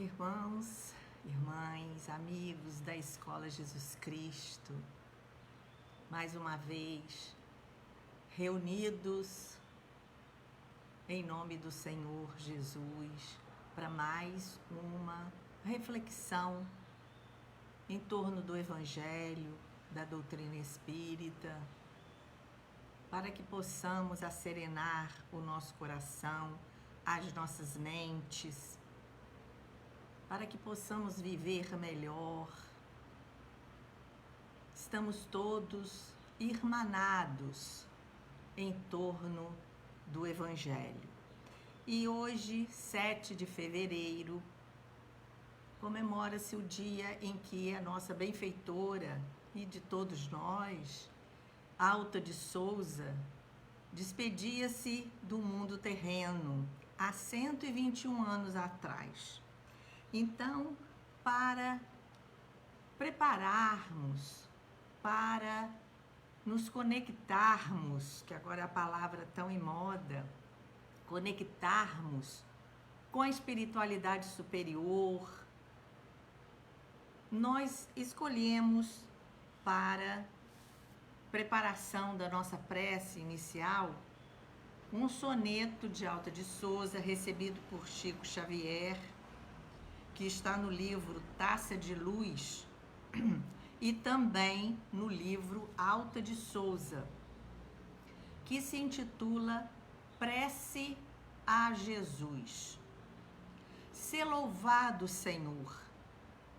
Irmãos, irmãs, amigos da Escola Jesus Cristo, mais uma vez reunidos em nome do Senhor Jesus para mais uma reflexão em torno do Evangelho, da doutrina espírita, para que possamos acerenar o nosso coração, as nossas mentes, para que possamos viver melhor. Estamos todos irmanados em torno do Evangelho. E hoje, 7 de fevereiro, comemora-se o dia em que a nossa benfeitora e de todos nós, Alta de Souza, despedia-se do mundo terreno há 121 anos atrás. Então, para prepararmos, para nos conectarmos, que agora é a palavra tão em moda, conectarmos com a espiritualidade superior, nós escolhemos para preparação da nossa prece inicial um soneto de Alta de Souza recebido por Chico Xavier, que está no livro Taça de Luz e também no livro Alta de Souza, que se intitula Prece a Jesus. Sê louvado, Senhor,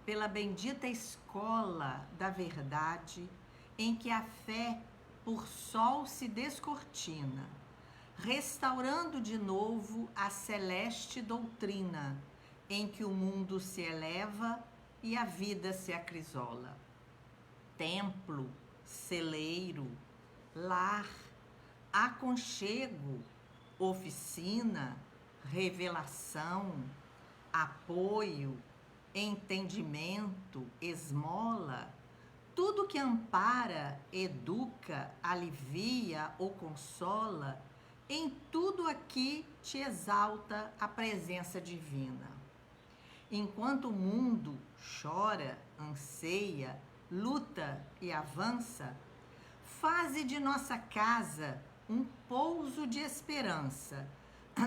pela bendita escola da verdade, em que a fé por sol se descortina, restaurando de novo a celeste doutrina, em que o mundo se eleva e a vida se acrisola. Templo, celeiro, lar, aconchego, oficina, revelação, apoio, entendimento, esmola, tudo que ampara, educa, alivia ou consola, em tudo aqui te exalta a presença divina. Enquanto o mundo chora, anseia, luta e avança, faze de nossa casa um pouso de esperança,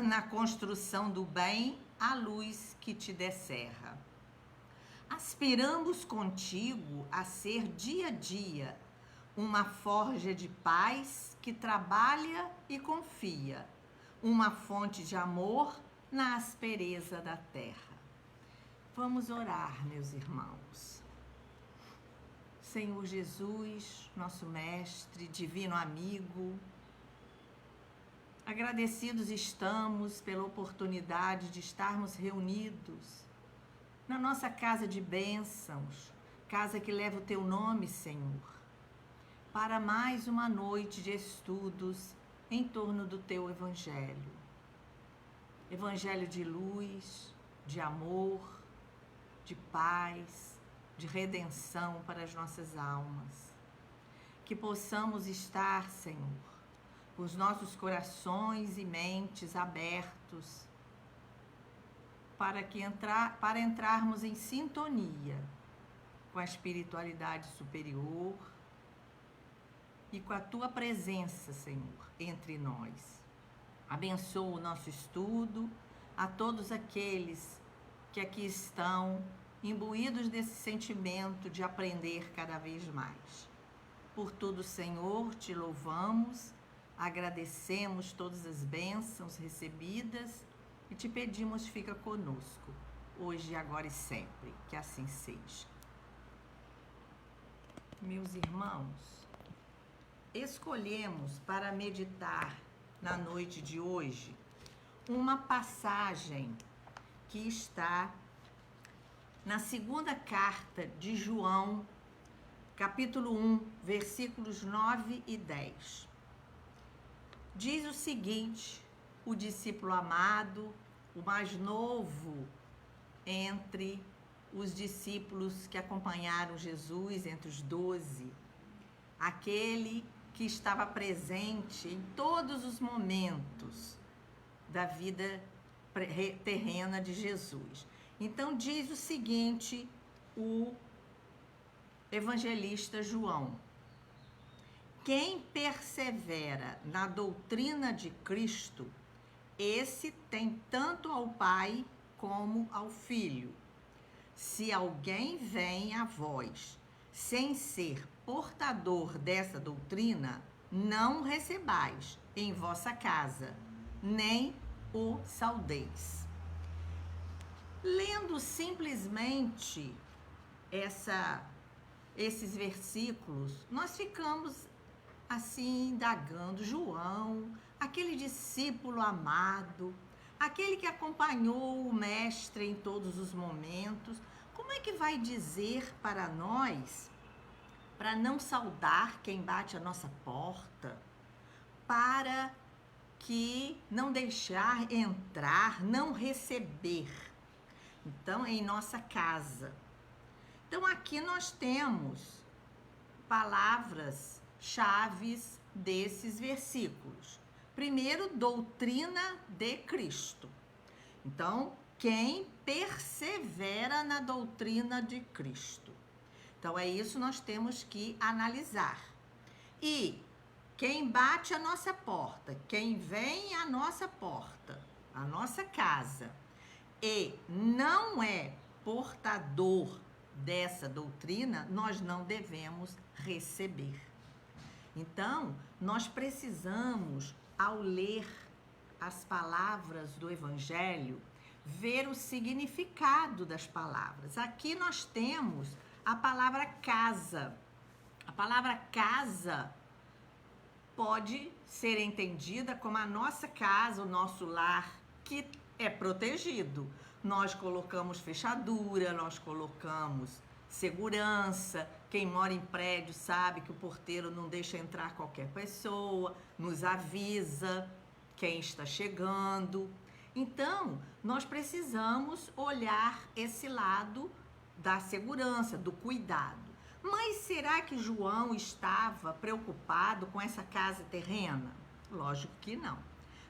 na construção do bem, a luz que te descerra. Aspiramos contigo a ser dia a dia uma forja de paz que trabalha e confia, uma fonte de amor na aspereza da terra. Vamos orar, meus irmãos. Senhor Jesus, nosso mestre, divino amigo, agradecidos estamos pela oportunidade de estarmos reunidos na nossa casa de bênçãos, casa que leva o teu nome, Senhor, para mais uma noite de estudos em torno do teu Evangelho. Evangelho de luz, de amor, de paz, de redenção para as nossas almas. Que possamos estar, Senhor, com os nossos corações e mentes abertos para entrarmos em sintonia com a espiritualidade superior e com a tua presença, Senhor, entre nós. Abençoa o nosso estudo, a todos aqueles que aqui estão imbuídos desse sentimento de aprender cada vez mais. Por tudo, Senhor, te louvamos, agradecemos todas as bênçãos recebidas e te pedimos, fica conosco, hoje, agora e sempre, que assim seja. Meus irmãos, escolhemos para meditar na noite de hoje uma passagem que está na segunda carta de João, capítulo 1, versículos 9 e 10. Diz o seguinte: o discípulo amado, o mais novo entre os discípulos que acompanharam Jesus, entre os 12, aquele que estava presente em todos os momentos da vida terrena de Jesus. Então diz o seguinte, o evangelista João: quem persevera na doutrina de Cristo, esse tem tanto ao Pai como ao Filho. Se alguém vem a vós sem ser portador dessa doutrina, não recebais em vossa casa, nem o saudeis. Lendo simplesmente esses versículos, nós ficamos assim indagando. João, aquele discípulo amado, aquele que acompanhou o mestre em todos os momentos, como é que vai dizer para nós, para não saudar quem bate a nossa porta, para que não deixar entrar, não receber, então, em nossa casa? Então, aqui nós temos palavras chaves desses versículos. Primeiro, doutrina de Cristo. Então, quem persevera na doutrina de Cristo. Então, é isso que nós temos que analisar. E quem bate a nossa porta, quem vem à nossa porta, à nossa casa, e não é portador dessa doutrina, nós não devemos receber. Então, nós precisamos, ao ler as palavras do Evangelho, ver o significado das palavras. Aqui nós temos a palavra casa. A palavra casa pode ser entendida como a nossa casa, o nosso lar, que é protegido. Nós colocamos fechadura, nós colocamos segurança. Quem mora em prédio sabe que o porteiro não deixa entrar qualquer pessoa, nos avisa quem está chegando. Então, nós precisamos olhar esse lado da segurança, do cuidado. Mas será que João estava preocupado com essa casa terrena? Lógico que não.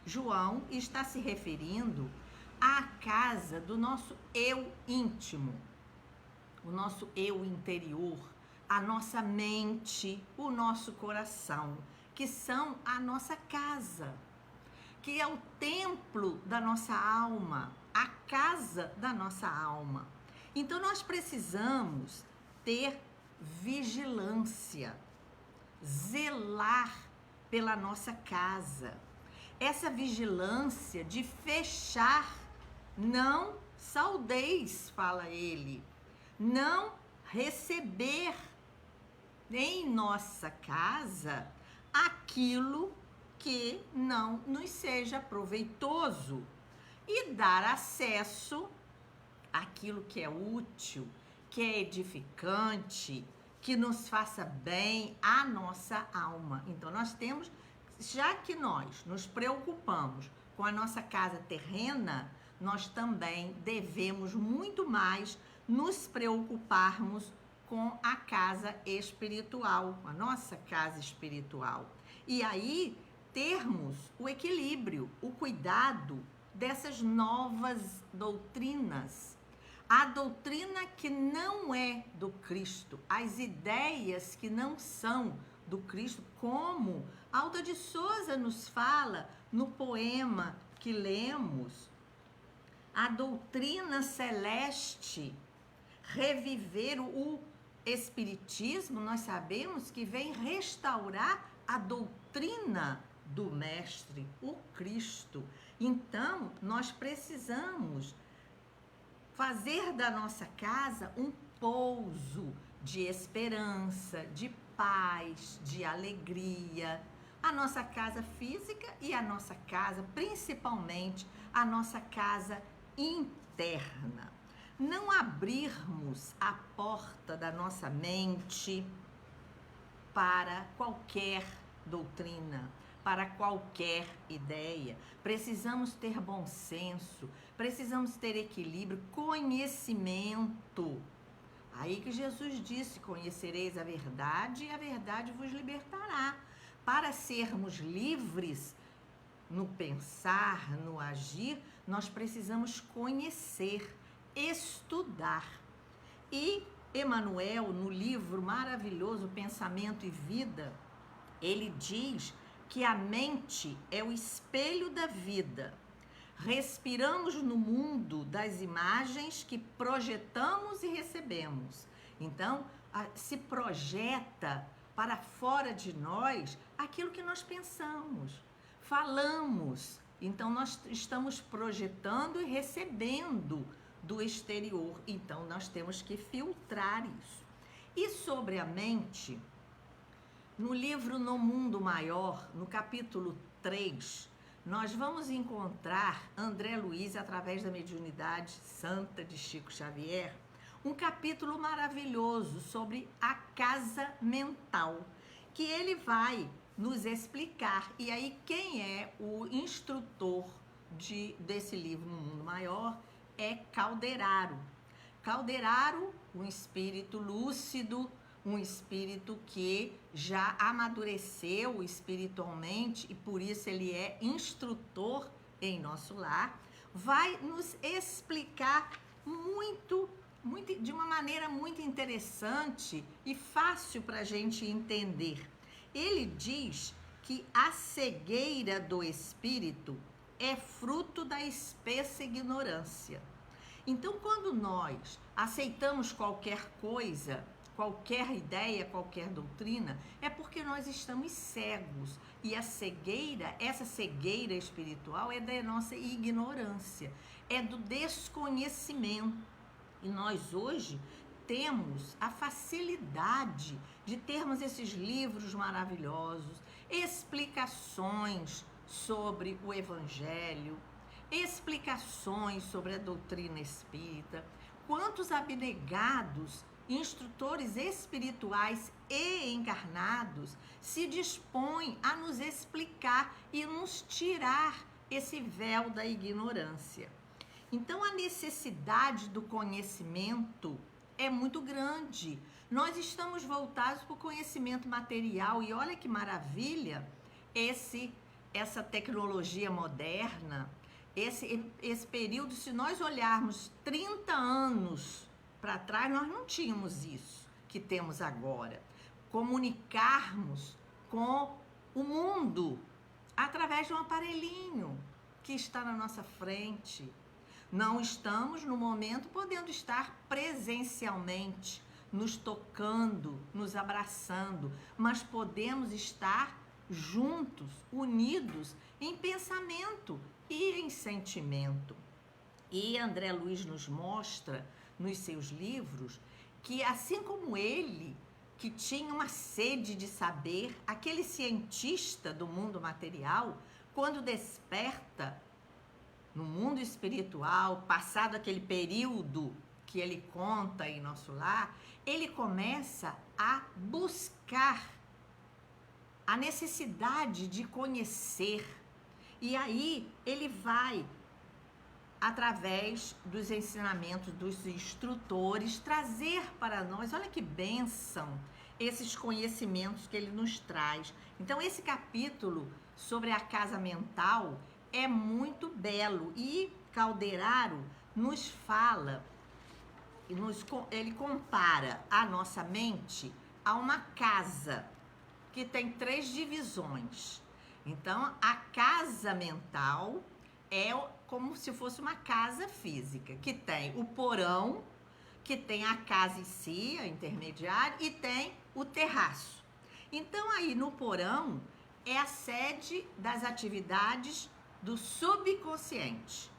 João está se referindo à casa do nosso eu íntimo, o nosso eu interior, a nossa mente, o nosso coração, que são a nossa casa, que é o templo da nossa alma, a casa da nossa alma. Então, nós precisamos ter vigilância, zelar pela nossa casa. Essa vigilância de fechar, não saudeis, fala ele, não receber em nossa casa aquilo que não nos seja proveitoso e dar acesso àquilo que é útil, que é edificante, que nos faça bem à nossa alma. Então, nós temos, já que nós nos preocupamos com a nossa casa terrena, nós também devemos muito mais nos preocuparmos com a casa espiritual, com a nossa casa espiritual. E aí, termos o equilíbrio, o cuidado dessas novas doutrinas. A doutrina que não é do Cristo, as ideias que não são do Cristo, como Alda de Souza nos fala no poema que lemos, a doutrina celeste, reviver o Espiritismo, nós sabemos que vem restaurar a doutrina do Mestre, o Cristo. Então, nós precisamos fazer da nossa casa um pouso de esperança, de paz, de alegria. A nossa casa física e a nossa casa, principalmente a nossa casa interna. Não abrirmos a porta da nossa mente para qualquer doutrina, para qualquer ideia. Precisamos ter bom senso, precisamos ter equilíbrio, conhecimento. Aí que Jesus disse: conhecereis a verdade e a verdade vos libertará. Para sermos livres no pensar, no agir, nós precisamos conhecer, estudar. E Emmanuel, no livro maravilhoso Pensamento e Vida, ele diz que a mente é o espelho da vida. Respiramos no mundo das imagens que projetamos e recebemos. Então, se projeta para fora de nós aquilo que nós pensamos, falamos. Então, nós estamos projetando e recebendo do exterior. Então, nós temos que filtrar isso. E sobre a mente, no livro No Mundo Maior, no capítulo 3, nós vamos encontrar André Luiz, através da mediunidade santa de Chico Xavier, um capítulo maravilhoso sobre a casa mental, que ele vai nos explicar. E aí, quem é o instrutor desse livro No Mundo Maior é Calderaro. Calderaro, um espírito lúcido, um espírito que já amadureceu espiritualmente e por isso ele é instrutor em nosso lar, vai nos explicar de uma maneira muito interessante e fácil para a gente entender. Ele diz que a cegueira do espírito é fruto da espessa ignorância. Então, quando nós aceitamos qualquer coisa, qualquer ideia, qualquer doutrina, é porque nós estamos cegos. E a cegueira, essa cegueira espiritual é da nossa ignorância, é do desconhecimento. E nós hoje temos a facilidade de termos esses livros maravilhosos, explicações sobre o Evangelho, explicações sobre a doutrina espírita. Quantos abnegados instrutores espirituais e encarnados se dispõem a nos explicar e nos tirar esse véu da ignorância. Então, a necessidade do conhecimento é muito grande. Nós estamos voltados para o conhecimento material e olha que maravilha essa tecnologia moderna, esse período. Se nós olharmos 30 anos para trás, nós não tínhamos isso que temos agora. Comunicarmos com o mundo através de um aparelhinho que está na nossa frente. Não estamos, no momento, podendo estar presencialmente, nos tocando, nos abraçando, mas podemos estar juntos, unidos em pensamento e em sentimento. E André Luiz nos mostra, nos seus livros, que assim como ele, que tinha uma sede de saber, aquele cientista do mundo material, quando desperta no mundo espiritual, passado aquele período que ele conta em nosso lar, ele começa a buscar a necessidade de conhecer. E aí ele vai, através dos ensinamentos dos instrutores, trazer para nós, olha que bênção, esses conhecimentos que ele nos traz. Então, esse capítulo sobre a casa mental é muito belo e Calderaro nos fala, ele compara a nossa mente a uma casa que tem 3 divisões. Então, a casa mental é como se fosse uma casa física, que tem o porão, que tem a casa em si, a intermediária, e tem o terraço. Então, aí no porão é a sede das atividades do subconsciente.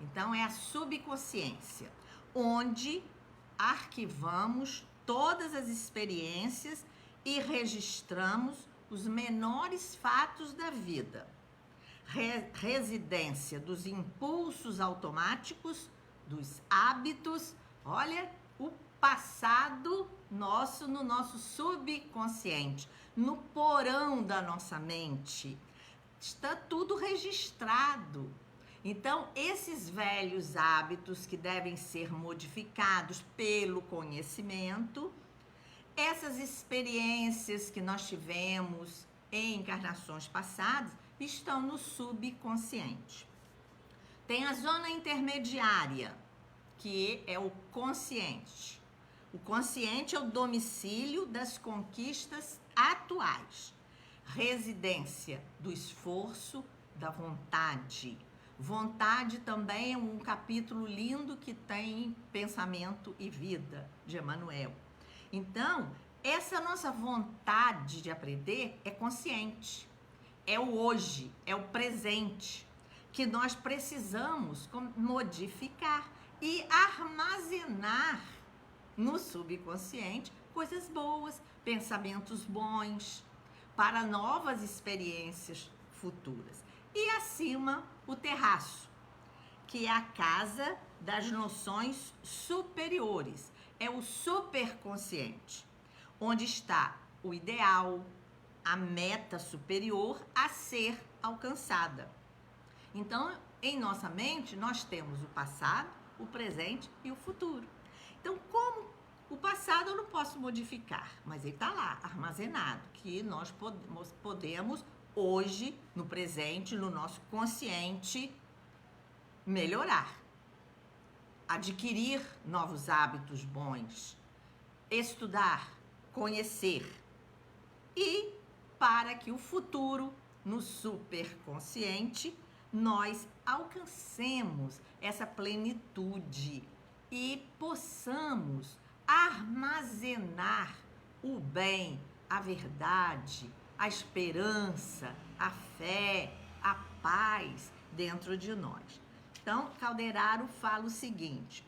Então, é a subconsciência, onde arquivamos todas as experiências e registramos os menores fatos da vida. Residência dos impulsos automáticos, dos hábitos, olha, o passado nosso no nosso subconsciente, no porão da nossa mente. Está tudo registrado. Então, esses velhos hábitos que devem ser modificados pelo conhecimento, essas experiências que nós tivemos em encarnações passadas, estão no subconsciente. Tem a zona intermediária, que é o consciente. O consciente é o domicílio das conquistas atuais, residência do esforço, da vontade. Vontade também é um capítulo lindo que tem pensamento e vida, de Emmanuel. Então, essa nossa vontade de aprender é consciente, é o hoje, é o presente, que nós precisamos modificar e armazenar no subconsciente coisas boas, pensamentos bons, para novas experiências futuras. E acima, o terraço, que é a casa das noções superiores, é o superconsciente, onde está o ideal, a meta superior a ser alcançada. Então, em nossa mente, nós temos o passado, o presente e o futuro. Então, como o passado eu não posso modificar, mas ele está lá, armazenado, que nós podemos hoje, no presente, no nosso consciente, melhorar, adquirir novos hábitos bons, estudar, conhecer, e para que o futuro, no superconsciente, nós alcancemos essa plenitude e possamos armazenar o bem, a verdade, a esperança, a fé, a paz dentro de nós. Então, Calderaro fala o seguinte: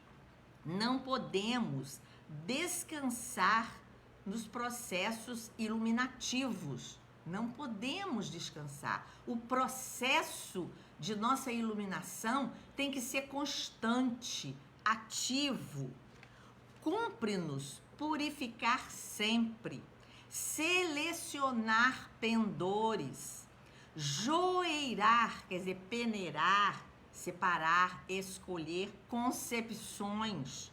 não podemos descansar nos processos iluminativos. Não podemos descansar. O processo de nossa iluminação tem que ser constante, ativo. Cumpre-nos purificar sempre, selecionar pendores, joeirar, quer dizer, peneirar, separar, escolher concepções,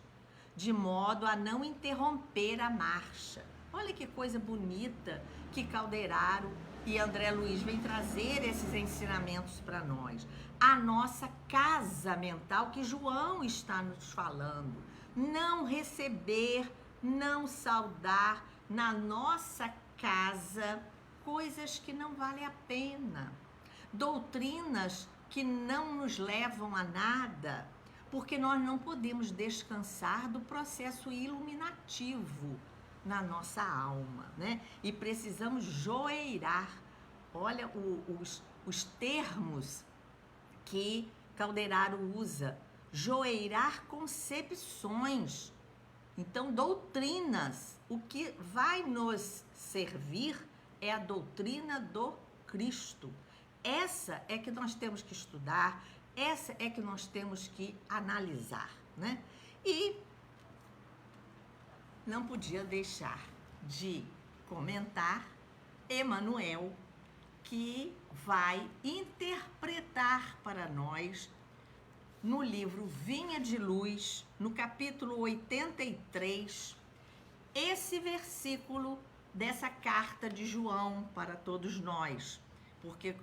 de modo a não interromper a marcha. Olha que coisa bonita que Calderaro e André Luiz vêm trazer esses ensinamentos para nós. A nossa casa mental que João está nos falando. Não receber, não saudar na nossa casa coisas que não valem a pena. Doutrinas que não nos levam a nada, porque nós não podemos descansar do processo iluminativo na nossa alma, né? E precisamos joeirar. Olha os termos que Calderaro usa. Joeirar concepções. Então, doutrinas. O que vai nos servir é a doutrina do Cristo. Essa é que nós temos que estudar, essa é que nós temos que analisar, né? E não podia deixar de comentar Emmanuel, que vai interpretar para nós no livro Vinha de Luz, no capítulo 83, esse versículo dessa carta de João para todos nós, porque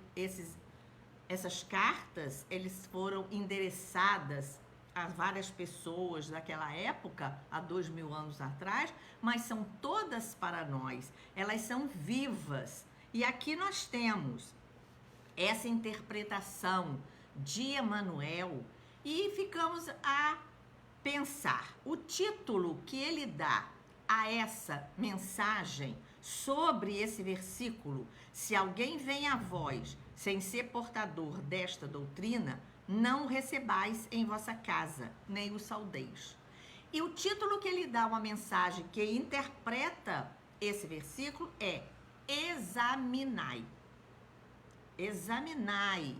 essas cartas, eles foram endereçadas a várias pessoas daquela época, há 2000 anos atrás, mas são todas para nós, elas são vivas. E aqui nós temos essa interpretação de Emmanuel e ficamos a pensar. O título que ele dá a essa mensagem sobre esse versículo, se alguém vem a vós sem ser portador desta doutrina, não o recebais em vossa casa, nem o saudeis. E o título que ele dá uma mensagem que interpreta esse versículo é examinai. Examinai.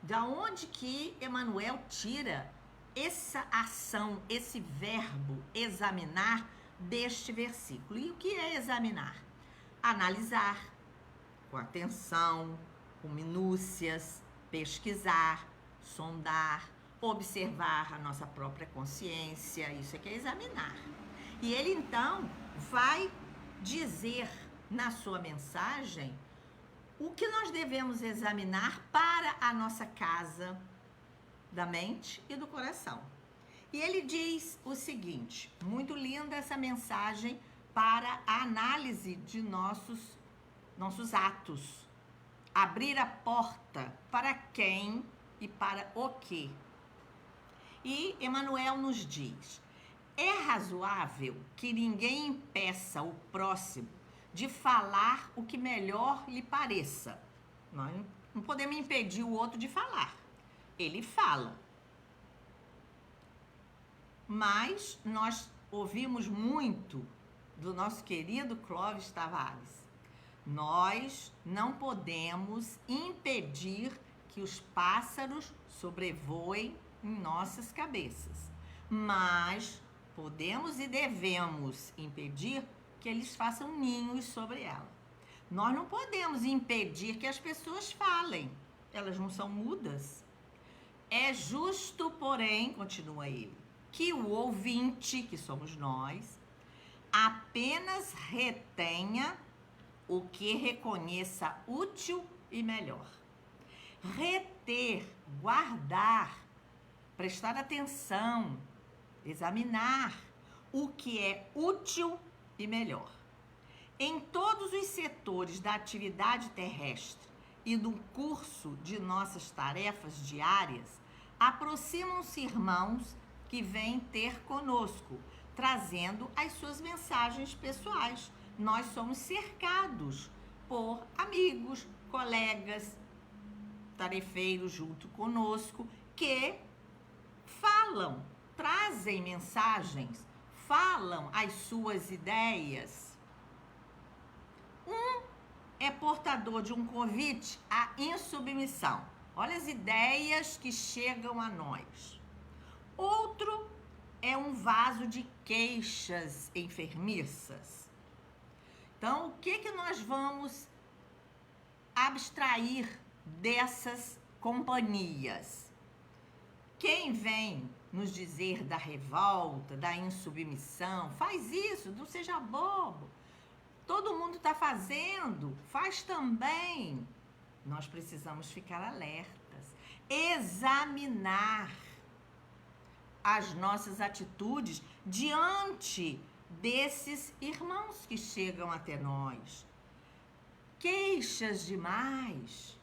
Da onde que Emmanuel tira essa ação, esse verbo examinar deste versículo? E o que é examinar? Analisar com atenção, com minúcias, pesquisar, sondar, observar a nossa própria consciência, isso é que é examinar. E ele então vai dizer na sua mensagem o que nós devemos examinar para a nossa casa da mente e do coração. E ele diz o seguinte, muito linda essa mensagem para a análise de nossos atos. Abrir a porta para quem e para o quê. E Emmanuel nos diz, é razoável que ninguém impeça o próximo de falar o que melhor lhe pareça. Nós não podemos impedir o outro de falar. Ele fala. Mas nós ouvimos muito do nosso querido Clóvis Tavares. Nós não podemos impedir que os pássaros sobrevoem em nossas cabeças, mas podemos e devemos impedir que eles façam ninhos sobre ela. Nós não podemos impedir que as pessoas falem, elas não são mudas. É justo, porém, continua ele, que o ouvinte, que somos nós, apenas retenha o que reconheça útil e melhor. Reter, guardar, prestar atenção, examinar o que é útil e melhor. Em todos os setores da atividade terrestre e no curso de nossas tarefas diárias, aproximam-se irmãos que vêm ter conosco, trazendo as suas mensagens pessoais. Nós somos cercados por amigos, colegas, tarefeiros junto conosco, que falam, trazem mensagens, falam as suas ideias. Um é portador de um convite à insubmissão. Olha as ideias que chegam a nós. Outro é um vaso de queixas enfermiças. Então, o que nós vamos abstrair dessas companhias? Quem vem nos dizer da revolta, da insubmissão, faz isso, não seja bobo. Todo mundo está fazendo, faz também. Nós precisamos ficar alertas, examinar as nossas atitudes diante desses irmãos que chegam até nós. Queixas demais.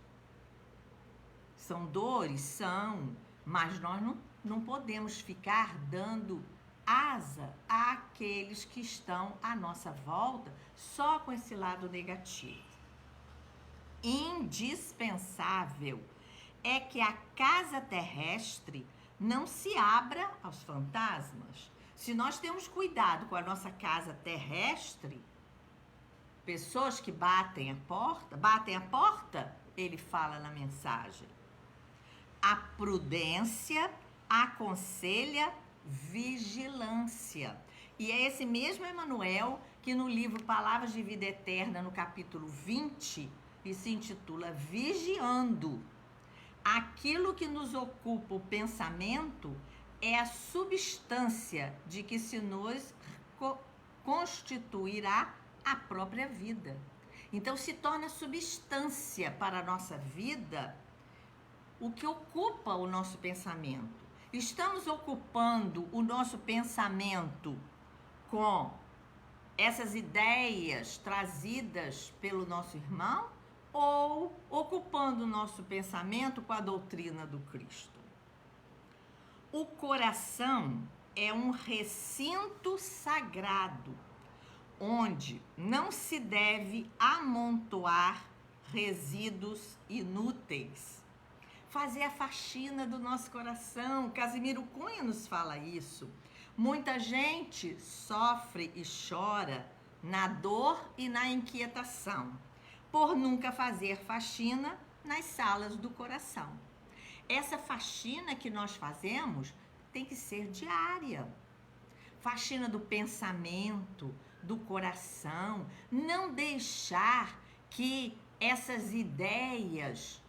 São dores? São, mas nós não podemos ficar dando asa àqueles que estão à nossa volta só com esse lado negativo. Indispensável é que a casa terrestre não se abra aos fantasmas. Se nós temos cuidado com a nossa casa terrestre, pessoas que batem a porta, ele fala na mensagem. A prudência aconselha vigilância. E é esse mesmo Emmanuel que no livro Palavras de Vida Eterna, no capítulo 20, que se intitula Vigiando. Aquilo que nos ocupa o pensamento é a substância de que se nos constituirá a própria vida. Então, se torna substância para a nossa vida o que ocupa o nosso pensamento. Estamos ocupando o nosso pensamento com essas ideias trazidas pelo nosso irmão ou ocupando o nosso pensamento com a doutrina do Cristo? O coração é um recinto sagrado, onde não se deve amontoar resíduos inúteis. Fazer a faxina do nosso coração. Casimiro Cunha nos fala isso. Muita gente sofre e chora na dor e na inquietação, por nunca fazer faxina nas salas do coração. Essa faxina que nós fazemos tem que ser diária. Faxina do pensamento, do coração. Não deixar que essas ideias,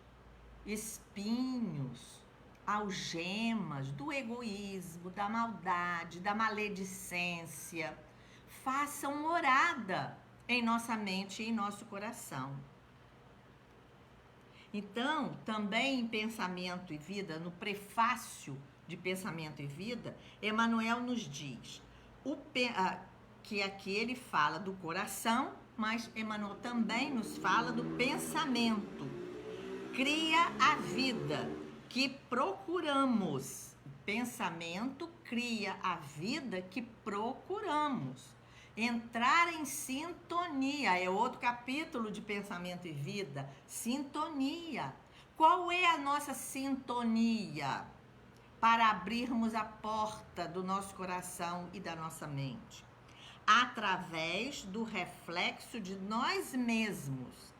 espinhos, algemas do egoísmo, da maldade, da maledicência, façam morada em nossa mente e em nosso coração. Então, também em Pensamento e Vida, no prefácio de Pensamento e Vida, Emmanuel nos diz que aqui ele fala do coração, mas Emmanuel também nos fala do pensamento. Cria a vida que procuramos. O pensamento cria a vida que procuramos. Entrar em sintonia, é outro capítulo de Pensamento e Vida, sintonia. Qual é a nossa sintonia para abrirmos a porta do nosso coração e da nossa mente? Através do reflexo de nós mesmos,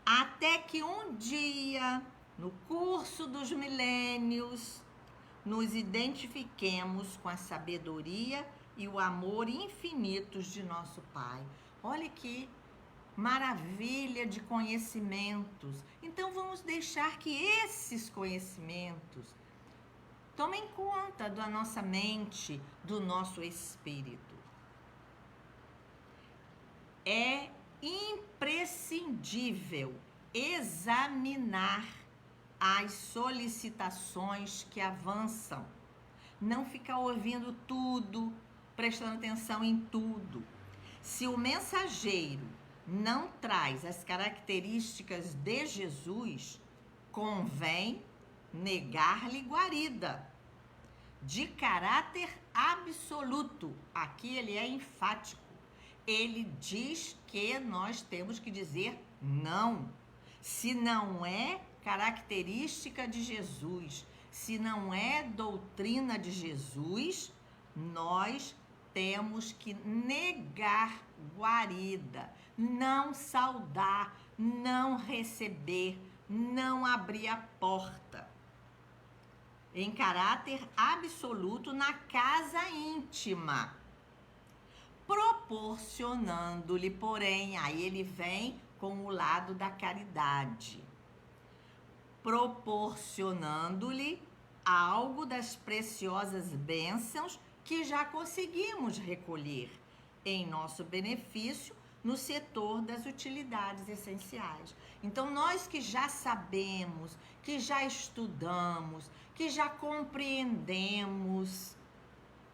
até que um dia, no curso dos milênios, nos identifiquemos com a sabedoria e o amor infinitos de nosso Pai. Olha que maravilha de conhecimentos. Então vamos deixar que esses conhecimentos tomem conta da nossa mente, do nosso espírito. É imprescindível examinar as solicitações que avançam. Não ficar ouvindo tudo, prestando atenção em tudo. Se o mensageiro não traz as características de Jesus, convém negar-lhe guarida. De caráter absoluto, aqui ele é enfático. Ele diz que nós temos que dizer não. Se não é característica de Jesus, se não é doutrina de Jesus, nós temos que negar guarida, não saudar, não receber, não abrir a porta. Em caráter absoluto na casa íntima, proporcionando-lhe, porém, aí ele vem com o lado da caridade, proporcionando-lhe algo das preciosas bênçãos que já conseguimos recolher em nosso benefício no setor das utilidades essenciais. Então, nós que já sabemos, que já estudamos, que já compreendemos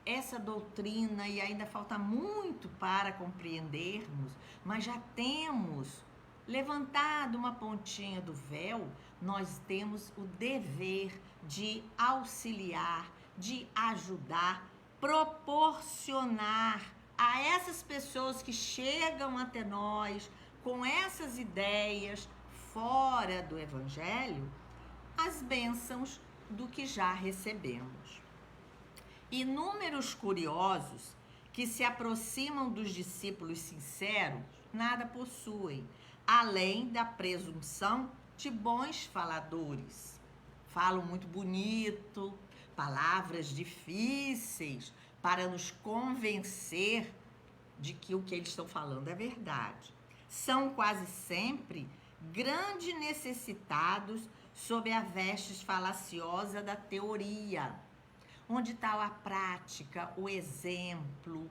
essa doutrina, e ainda falta muito para compreendermos, mas já temos levantado uma pontinha do véu, nós temos o dever de auxiliar, de ajudar, proporcionar a essas pessoas que chegam até nós com essas ideias fora do Evangelho, as bênçãos do que já recebemos. Inúmeros curiosos que se aproximam dos discípulos sinceros nada possuem, além da presunção de bons faladores. Falam muito bonito, palavras difíceis para nos convencer de que o que eles estão falando é verdade. São quase sempre grandes necessitados sob a veste falaciosa da teoria. Onde está a prática, o exemplo?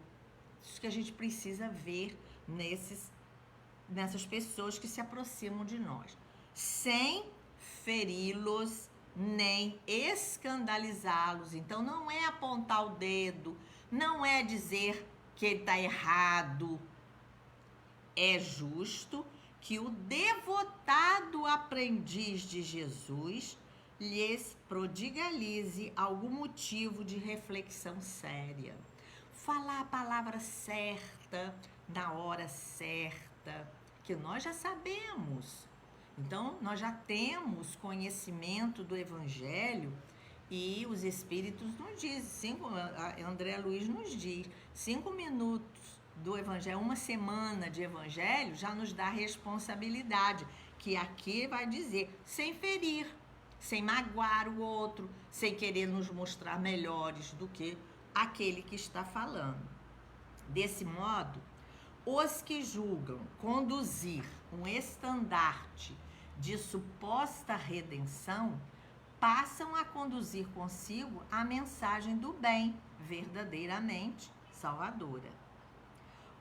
Isso que a gente precisa ver nessas pessoas que se aproximam de nós. Sem feri-los, nem escandalizá-los. Então, não é apontar o dedo, não é dizer que ele está errado. É justo que o devotado aprendiz de Jesus lhes prodigalize algum motivo de reflexão séria. Falar a palavra certa, na hora certa, que nós já sabemos. Então, nós já temos conhecimento do Evangelho e os Espíritos nos dizem, André Luiz nos diz, 5 minutos do Evangelho, uma semana de Evangelho já nos dá responsabilidade, que aqui vai dizer, sem ferir, sem magoar o outro, sem querer nos mostrar melhores do que aquele que está falando. Desse modo, os que julgam conduzir um estandarte de suposta redenção passam a conduzir consigo a mensagem do bem, verdadeiramente salvadora.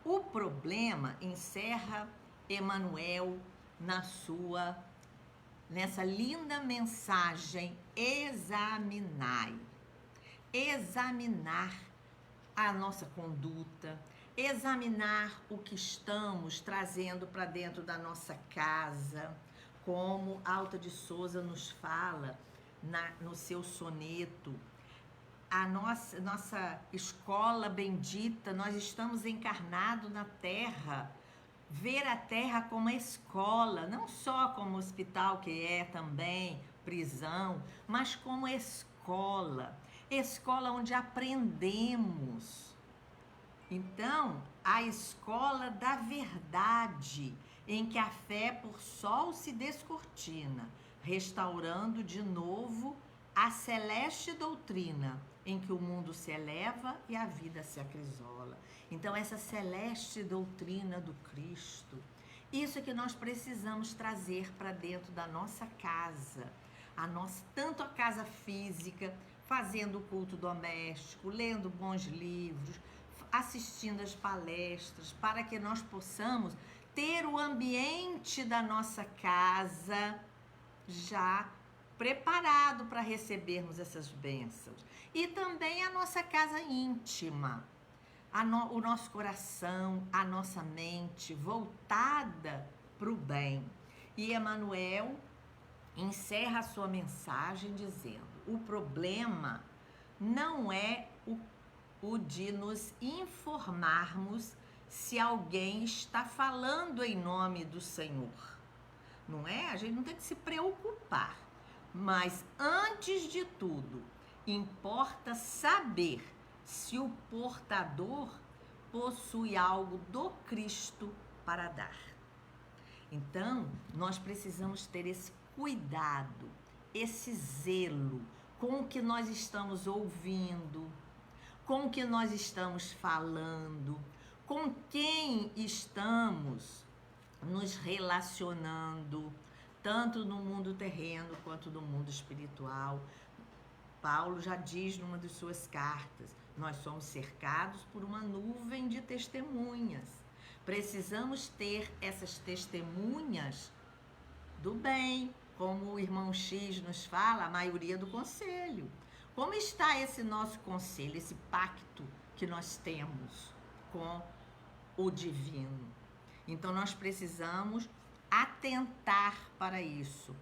O problema, encerra Emmanuel nessa linda mensagem, examinai. examinar a nossa conduta, examinar o que estamos trazendo para dentro da nossa casa, como Alta de Souza nos fala no seu soneto. A nossa escola bendita, nós estamos encarnados na Terra, ver a Terra como escola, não só como hospital, que é também prisão, mas como escola onde aprendemos. Então, a escola da verdade, em que a fé por sol se descortina, restaurando de novo a celeste doutrina, em que o mundo se eleva e a vida se acrisola. Então, essa celeste doutrina do Cristo, isso é que nós precisamos trazer para dentro da nossa casa, tanto a casa física, fazendo o culto doméstico, lendo bons livros, assistindo às palestras, para que nós possamos ter o ambiente da nossa casa já preparado para recebermos essas bênçãos. E também a nossa casa íntima, o nosso coração, a nossa mente voltada para o bem. E Emmanuel encerra a sua mensagem dizendo: o problema não é o de nos informarmos se alguém está falando em nome do Senhor. Não é? A gente não tem que se preocupar. Mas, antes de tudo, importa saber se o portador possui algo do Cristo para dar. Então, nós precisamos ter esse cuidado, esse zelo com o que nós estamos ouvindo, com o que nós estamos falando, com quem estamos nos relacionando, tanto no mundo terreno quanto no mundo espiritual. Paulo já diz numa de suas cartas: nós somos cercados por uma nuvem de testemunhas. Precisamos ter essas testemunhas do bem, como o irmão X nos fala, a maioria do conselho. Como está esse nosso conselho, esse pacto que nós temos com o divino? Então, nós precisamos atentar para isso.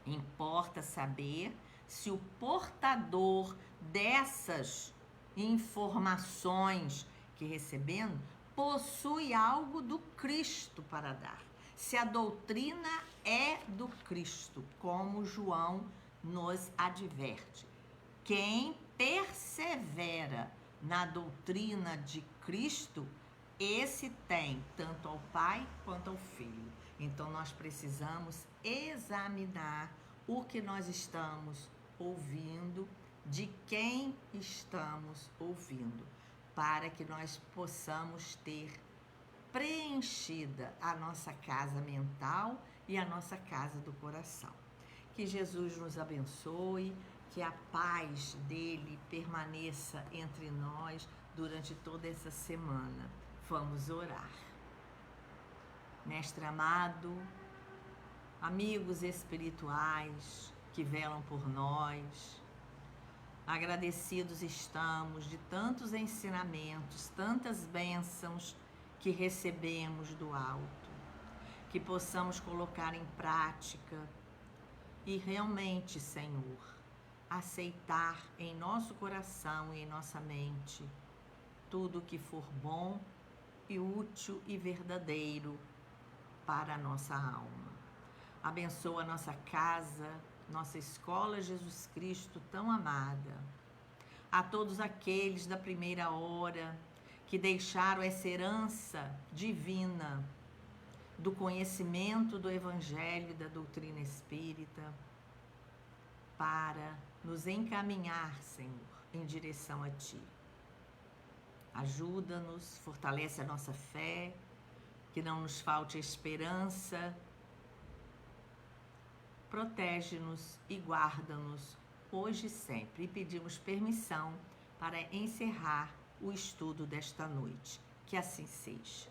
Importa saber se o portador dessas informações que recebemos possui algo do Cristo para dar. Se a doutrina é do Cristo, como João nos adverte. Quem persevera na doutrina de Cristo, esse tem tanto ao Pai quanto ao Filho. Então, nós precisamos examinar o que nós estamos ouvindo, de quem estamos ouvindo, para que nós possamos ter preenchida a nossa casa mental e a nossa casa do coração. Que Jesus nos abençoe, que a paz dele permaneça entre nós durante toda essa semana. Vamos orar. Mestre amado, amigos espirituais que velam por nós, agradecidos estamos de tantos ensinamentos, tantas bênçãos que recebemos do alto, que possamos colocar em prática e realmente, Senhor, aceitar em nosso coração e em nossa mente tudo que for bom e útil e verdadeiro para a nossa alma. Abençoa a nossa casa, nossa escola Jesus Cristo tão amada. A todos aqueles da primeira hora que deixaram essa herança divina do conhecimento do Evangelho e da doutrina espírita para nos encaminhar, Senhor, em direção a Ti. Ajuda-nos, fortalece a nossa fé, que não nos falte esperança, protege-nos e guarda-nos hoje e sempre. E pedimos permissão para encerrar o estudo desta noite. Que assim seja.